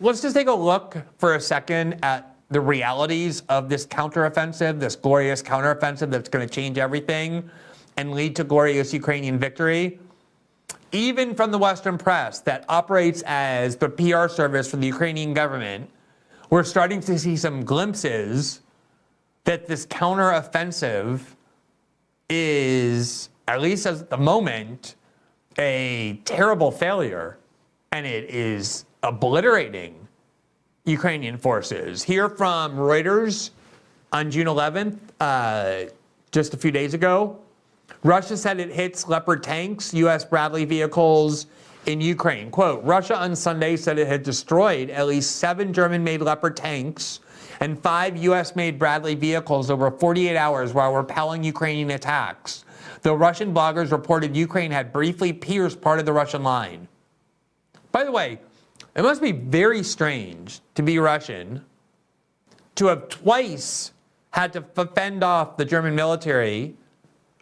let's just take a look for a second at the realities of this counteroffensive, this glorious counteroffensive that's going to change everything and lead to glorious Ukrainian victory. Even from the Western press that operates as the PR service for the Ukrainian government, we're starting to see some glimpses that this counteroffensive is, at least at the moment, a terrible failure, and it is obliterating Ukrainian forces. Here from Reuters on June 11th, just a few days ago, Russia said it hits Leopard tanks, U.S. Bradley vehicles in Ukraine. Quote, Russia on Sunday said it had destroyed at least 7 German-made Leopard tanks and 5 U.S.-made Bradley vehicles over 48 hours while repelling Ukrainian attacks. Though Russian bloggers reported Ukraine had briefly pierced part of the Russian line. By the way, it must be very strange to be Russian, to have twice had to fend off the German military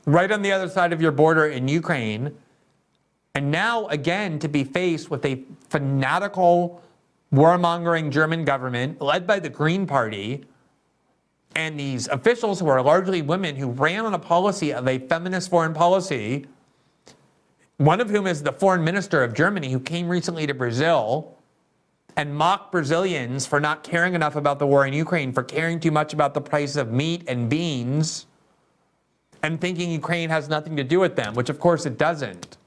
right on the other side of your border in Ukraine, and now again to be faced with a fanatical, warmongering German government led by the Green Party and these officials who are largely women who ran on a policy of a feminist foreign policy, one of whom is the foreign minister of Germany who came recently to Brazil and mocked Brazilians for not caring enough about the war in Ukraine, for caring too much about the price of meat and beans, and thinking Ukraine has nothing to do with them, which of course it doesn't.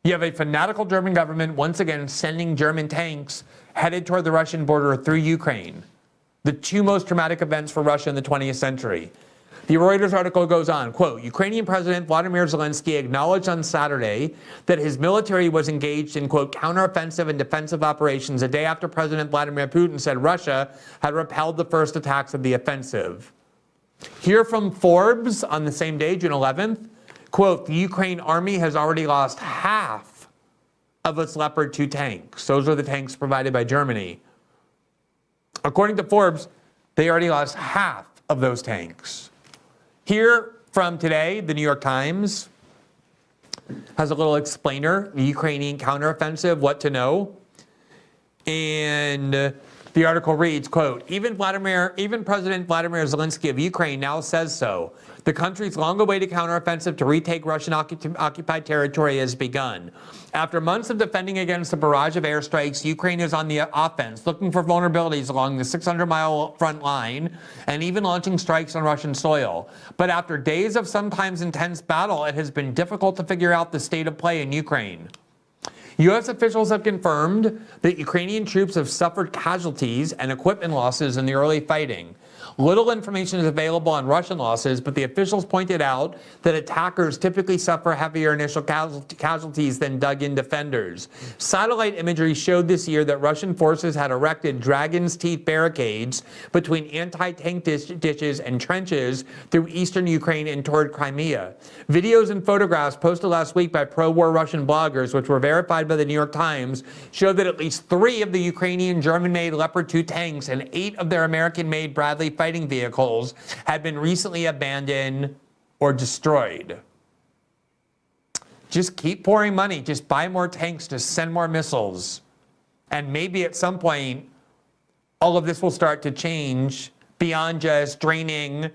You have a fanatical German government once again sending German tanks headed toward the Russian border through Ukraine. The 2 most traumatic events for Russia in the 20th century. The Reuters article goes on, quote, Ukrainian President Vladimir Zelensky acknowledged on Saturday that his military was engaged in, quote, counteroffensive and defensive operations a day after President Vladimir Putin said Russia had repelled the first attacks of the offensive. Here from Forbes on the same day, June 11th, quote, the Ukraine army has already lost half of its Leopard 2 tanks. Those are the tanks provided by Germany. According to Forbes, they already lost half of those tanks. Here from today, the New York Times has a little explainer, the Ukrainian counteroffensive, what to know. And the article reads, quote, even President Vladimir Zelensky of Ukraine now says so. The country's long-awaited counteroffensive to retake Russian-occupied territory has begun. After months of defending against a barrage of airstrikes, Ukraine is on the offense, looking for vulnerabilities along the 600-mile front line and even launching strikes on Russian soil. But after days of sometimes intense battle, it has been difficult to figure out the state of play in Ukraine. U.S. officials have confirmed that Ukrainian troops have suffered casualties and equipment losses in the early fighting. Little information is available on Russian losses, but the officials pointed out that attackers typically suffer heavier initial casualties than dug-in defenders. Satellite imagery showed this year that Russian forces had erected dragon's teeth barricades between anti-tank ditches and trenches through eastern Ukraine and toward Crimea. Videos and photographs posted last week by pro-war Russian bloggers, which were verified by the New York Times, showed that at least 3 of the Ukrainian German-made Leopard 2 tanks and 8 of their American-made Bradley fighting vehicles had been recently abandoned or destroyed. Just keep pouring money. Just buy more tanks. Just send more missiles. And maybe at some point, all of this will start to change beyond just draining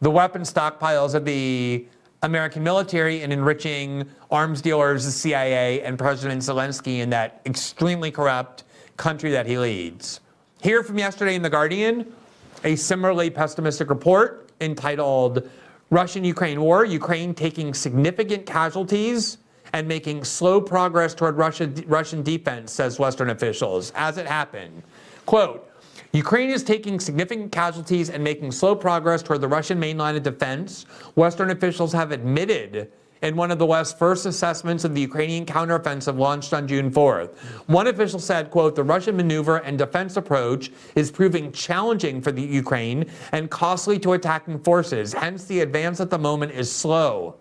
the weapon stockpiles of the American military and enriching arms dealers, the CIA, and President Zelensky in that extremely corrupt country that he leads. Here from yesterday in The Guardian, a similarly pessimistic report entitled Russian-Ukraine War, Ukraine taking significant casualties and making slow progress toward Russian defense, says Western officials, as it happened. Quote, Ukraine is taking significant casualties and making slow progress toward the Russian main line of defense. Western officials have admitted in one of the West's first assessments of the Ukrainian counteroffensive launched on June 4th. One official said, quote, the Russian maneuver and defense approach is proving challenging for the Ukraine and costly to attacking forces. Hence, the advance at the moment is slow.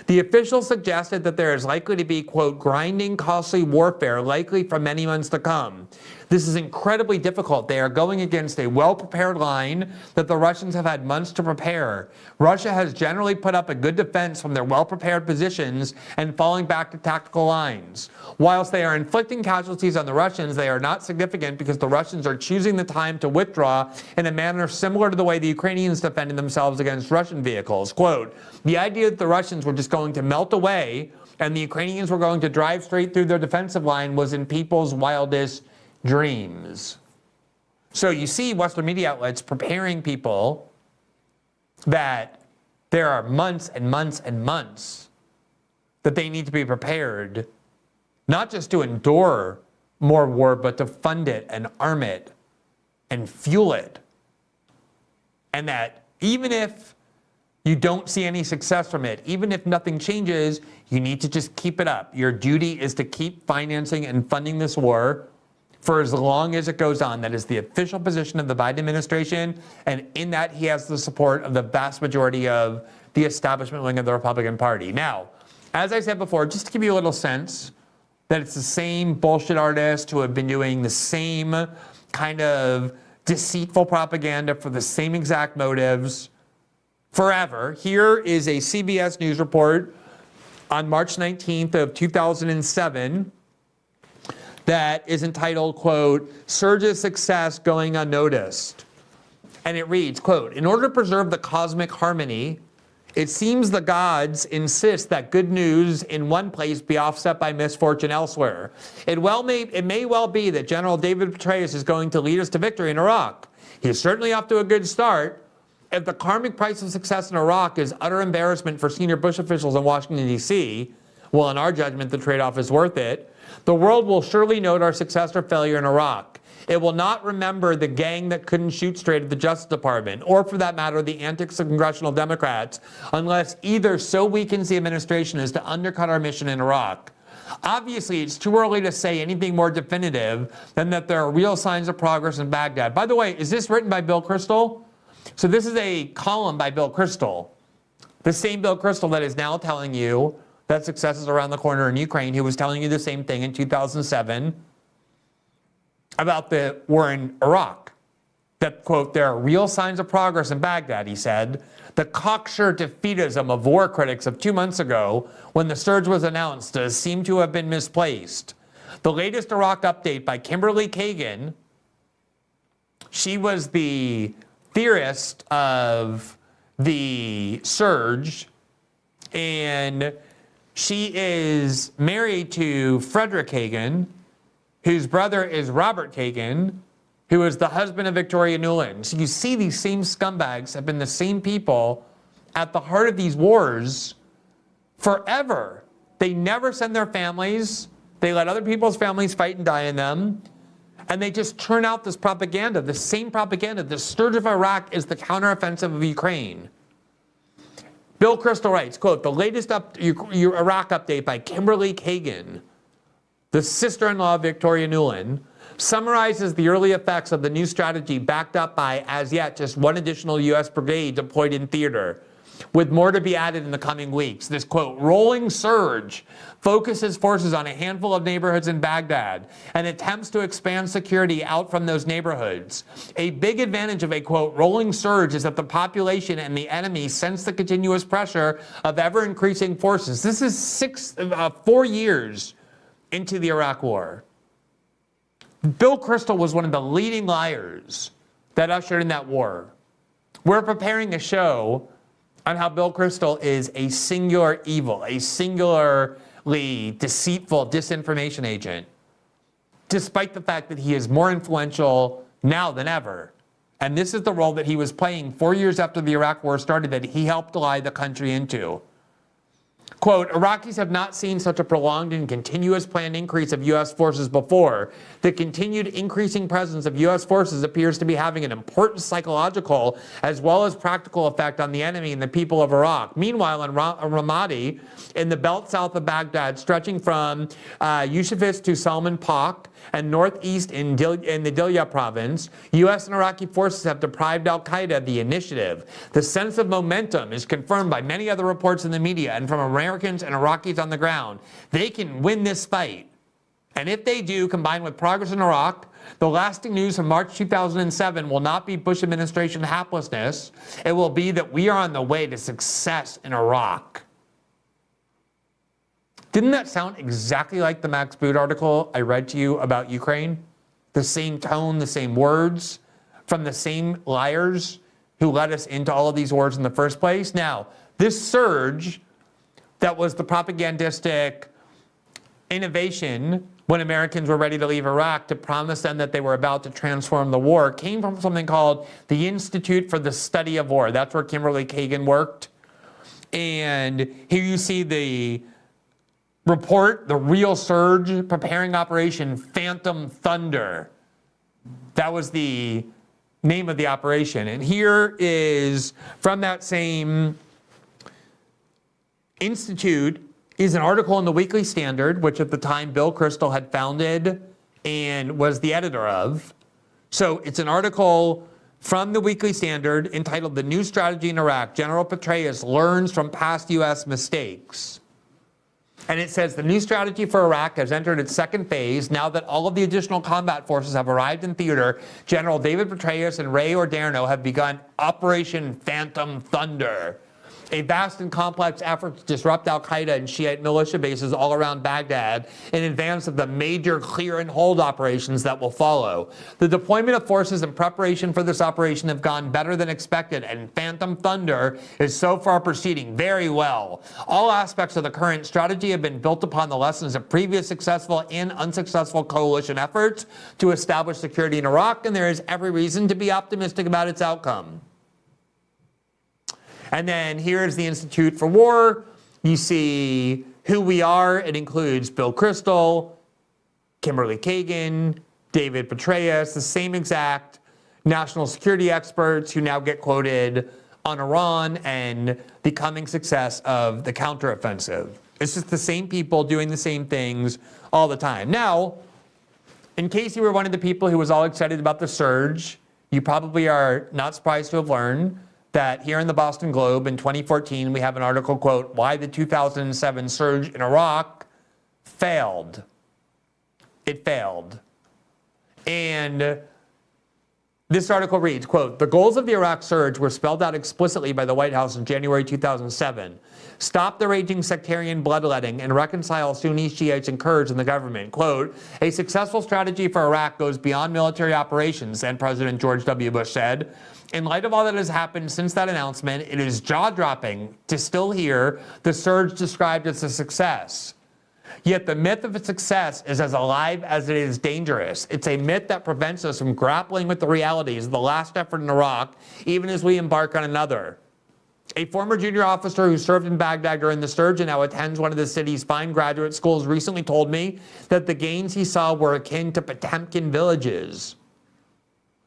The official suggested that there is likely to be, quote, grinding, costly warfare likely for many months to come. This is incredibly difficult. They are going against a well-prepared line that the Russians have had months to prepare. Russia has generally put up a good defense from their well-prepared positions and falling back to tactical lines. Whilst they are inflicting casualties on the Russians, they are not significant because the Russians are choosing the time to withdraw in a manner similar to the way the Ukrainians defended themselves against Russian vehicles. Quote, the idea that the Russians were just going to melt away and the Ukrainians were going to drive straight through their defensive line was in people's wildest dreams. So you see Western media outlets preparing people that there are months and months and months that they need to be prepared, not just to endure more war, but to fund it and arm it and fuel it. And that even if you don't see any success from it, even if nothing changes, you need to just keep it up. Your duty is to keep financing and funding this war for as long as it goes on. That is the official position of the Biden administration, and in that he has the support of the vast majority of the establishment wing of the Republican Party. Now, as I said before, just to give you a little sense that it's the same bullshit artists who have been doing the same kind of deceitful propaganda for the same exact motives forever. Here is a CBS News report on March 19th of 2007 that is entitled, quote, Surge's Success Going Unnoticed. And it reads, quote, in order to preserve the cosmic harmony, it seems the gods insist that good news in one place be offset by misfortune elsewhere. It may well be that General David Petraeus is going to lead us to victory in Iraq. He's certainly off to a good start. If the karmic price of success in Iraq is utter embarrassment for senior Bush officials in Washington, D.C., well, in our judgment, the trade-off is worth it. The world will surely note our success or failure in Iraq. It will not remember the gang that couldn't shoot straight at the Justice Department, or for that matter, the antics of congressional Democrats, unless either so weakens the administration as to undercut our mission in Iraq. Obviously, it's too early to say anything more definitive than that there are real signs of progress in Baghdad. By the way, is this written by Bill Kristol? So this is a column by Bill Kristol, the same Bill Kristol that is now telling you that success is around the corner in Ukraine, who was telling you the same thing in 2007 about the war in Iraq. That, quote, there are real signs of progress in Baghdad, he said. The cocksure defeatism of war critics of 2 months ago, when the surge was announced, does seem to have been misplaced. The latest Iraq update by Kimberly Kagan, she was the theorist of the surge, and she is married to Frederick Kagan, whose brother is Robert Kagan, who is the husband of Victoria Nuland. So you see these same scumbags have been the same people at the heart of these wars forever. They never send their families. They let other people's families fight and die in them. And they just turn out this propaganda, the same propaganda. The scourge of Iraq is the counteroffensive of Ukraine. Bill Kristol writes, quote, the latest Iraq update by Kimberly Kagan, the sister-in-law of Victoria Nuland, summarizes the early effects of the new strategy backed up by, as yet, just one additional U.S. brigade deployed in theater, with more to be added in the coming weeks. This, quote, rolling surge focuses forces on a handful of neighborhoods in Baghdad and attempts to expand security out from those neighborhoods. A big advantage of a, quote, rolling surge is that the population and the enemy sense the continuous pressure of ever-increasing forces. This is 4 years into the Iraq War. Bill Kristol was one of the leading liars that ushered in that war. We're preparing a show on how Bill Kristol is a singular evil, a singularly deceitful disinformation agent, despite the fact that he is more influential now than ever. And this is the role that he was playing 4 years after the Iraq War started, that he helped lie the country into. Quote, Iraqis have not seen such a prolonged and continuous planned increase of U.S. forces before. The continued increasing presence of U.S. forces appears to be having an important psychological as well as practical effect on the enemy and the people of Iraq. Meanwhile, in Ramadi, in the belt south of Baghdad, stretching from Yusufis to Salman Pak and northeast in the Dilya province, U.S. and Iraqi forces have deprived al-Qaeda of the initiative. The sense of momentum is confirmed by many other reports in the media and from Americans and Iraqis on the ground. They can win this fight. And if they do, combined with progress in Iraq, the lasting news from March 2007 will not be Bush administration haplessness. It will be that we are on the way to success in Iraq. Didn't that sound exactly like the Max Boot article I read to you about Ukraine? The same tone, the same words, from the same liars who led us into all of these wars in the first place? Now, this surge that was the propagandistic innovation when Americans were ready to leave Iraq to promise them that they were about to transform the war came from something called the Institute for the Study of War. That's where Kimberly Kagan worked. And here you see the report, the real surge, preparing Operation Phantom Thunder. That was the name of the operation. And here is from that same institute is an article in the Weekly Standard, which at the time Bill Kristol had founded and was the editor of. So it's an article from the Weekly Standard entitled "The New Strategy in Iraq. General Petraeus Learns from Past U.S. Mistakes." And it says the new strategy for Iraq has entered its second phase. Now that all of the additional combat forces have arrived in theater, General David Petraeus and Ray Odierno have begun Operation Phantom Thunder, a vast and complex effort to disrupt al-Qaeda and Shiite militia bases all around Baghdad in advance of the major clear and hold operations that will follow. The deployment of forces in preparation for this operation have gone better than expected, and Phantom Thunder is so far proceeding very well. All aspects of the current strategy have been built upon the lessons of previous successful and unsuccessful coalition efforts to establish security in Iraq, and there is every reason to be optimistic about its outcome. And then here's the Institute for War. You see who we are. It includes Bill Kristol, Kimberly Kagan, David Petraeus, the same exact national security experts who now get quoted on Iran and the coming success of the counteroffensive. It's just the same people doing the same things all the time. Now, in case you were one of the people who was all excited about the surge, you probably are not surprised to have learned that here in the Boston Globe in 2014, we have an article, quote, "Why the 2007 surge in Iraq failed." It failed. And this article reads, quote, "The goals of the Iraq surge were spelled out explicitly by the White House in January 2007. Stop the raging sectarian bloodletting and reconcile Sunni, Shiites, and Kurds in the government. Quote, a successful strategy for Iraq goes beyond military operations," then President George W. Bush said. In light of all that has happened since that announcement, it is jaw-dropping to still hear the surge described as a success. Yet the myth of its success is as alive as it is dangerous. It's a myth that prevents us from grappling with the realities of the last effort in Iraq, even as we embark on another. A former junior officer who served in Baghdad during the surge and now attends one of the city's fine graduate schools recently told me that the gains he saw were akin to Potemkin villages.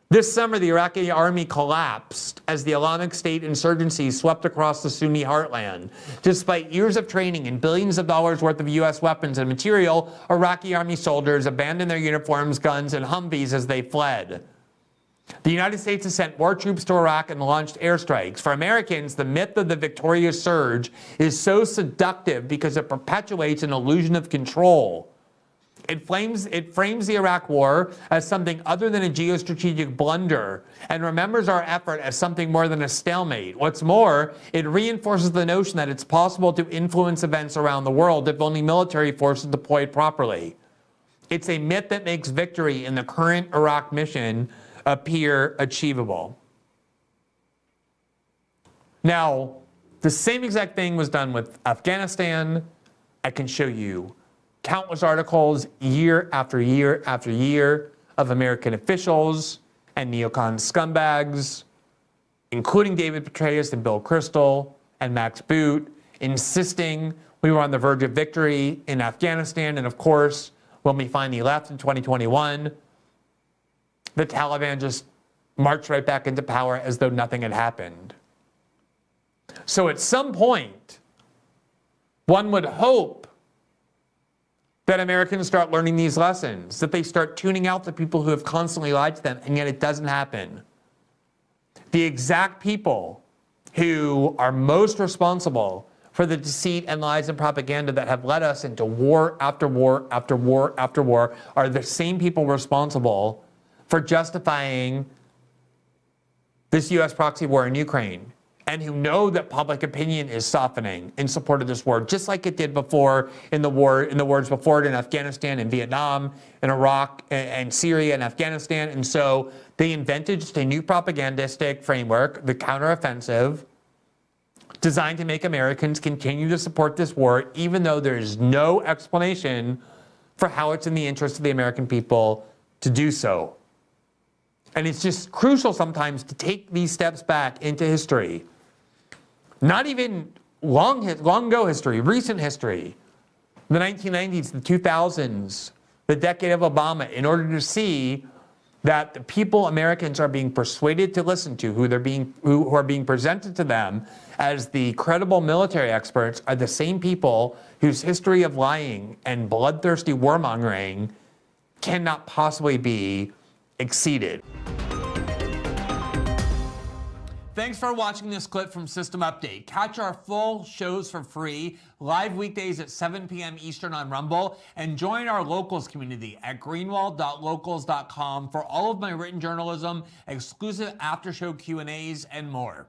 This summer, the Iraqi army collapsed as the Islamic State insurgency swept across the Sunni heartland. Despite years of training and billions of dollars worth of U.S. weapons and material, Iraqi army soldiers abandoned their uniforms, guns, and Humvees as they fled. The United States has sent more troops to Iraq and launched airstrikes. For Americans, the myth of the victorious surge is so seductive because it perpetuates an illusion of control. It frames the Iraq war as something other than a geostrategic blunder and remembers our effort as something more than a stalemate. What's more, it reinforces the notion that it's possible to influence events around the world if only military forces deployed properly. It's a myth that makes victory in the current Iraq mission appear achievable. Now, the same exact thing was done with Afghanistan. I can show you countless articles year after year after year of American officials and neocon scumbags, including David Petraeus and Bill Kristol and Max Boot, insisting we were on the verge of victory in Afghanistan. And of course, when we finally left in 2021, the Taliban just marched right back into power as though nothing had happened. So at some point, one would hope that Americans start learning these lessons, that they start tuning out the people who have constantly lied to them, and yet it doesn't happen. The exact people who are most responsible for the deceit and lies and propaganda that have led us into war after war after war after war are the same people responsible for justifying this U.S. proxy war in Ukraine, and who know that public opinion is softening in support of this war, just like it did before in the wars before it in Afghanistan and Vietnam and Iraq and Syria and Afghanistan. And so they invented just a new propagandistic framework, the counteroffensive, designed to make Americans continue to support this war, even though there's no explanation for how it's in the interest of the American people to do so. And it's just crucial sometimes to take these steps back into history. Not even long ago history, recent history, the 1990s, the 2000s, the decade of Obama, in order to see that the people Americans are being persuaded to listen to, who are being presented to them as the credible military experts, are the same people whose history of lying and bloodthirsty warmongering cannot possibly be exceeded. Thanks for watching this clip from System Update. Catch our full shows for free, live weekdays at 7 p.m. Eastern on Rumble, and join our locals community at greenwald.locals.com for all of my written journalism, exclusive after-show Q&As, and more.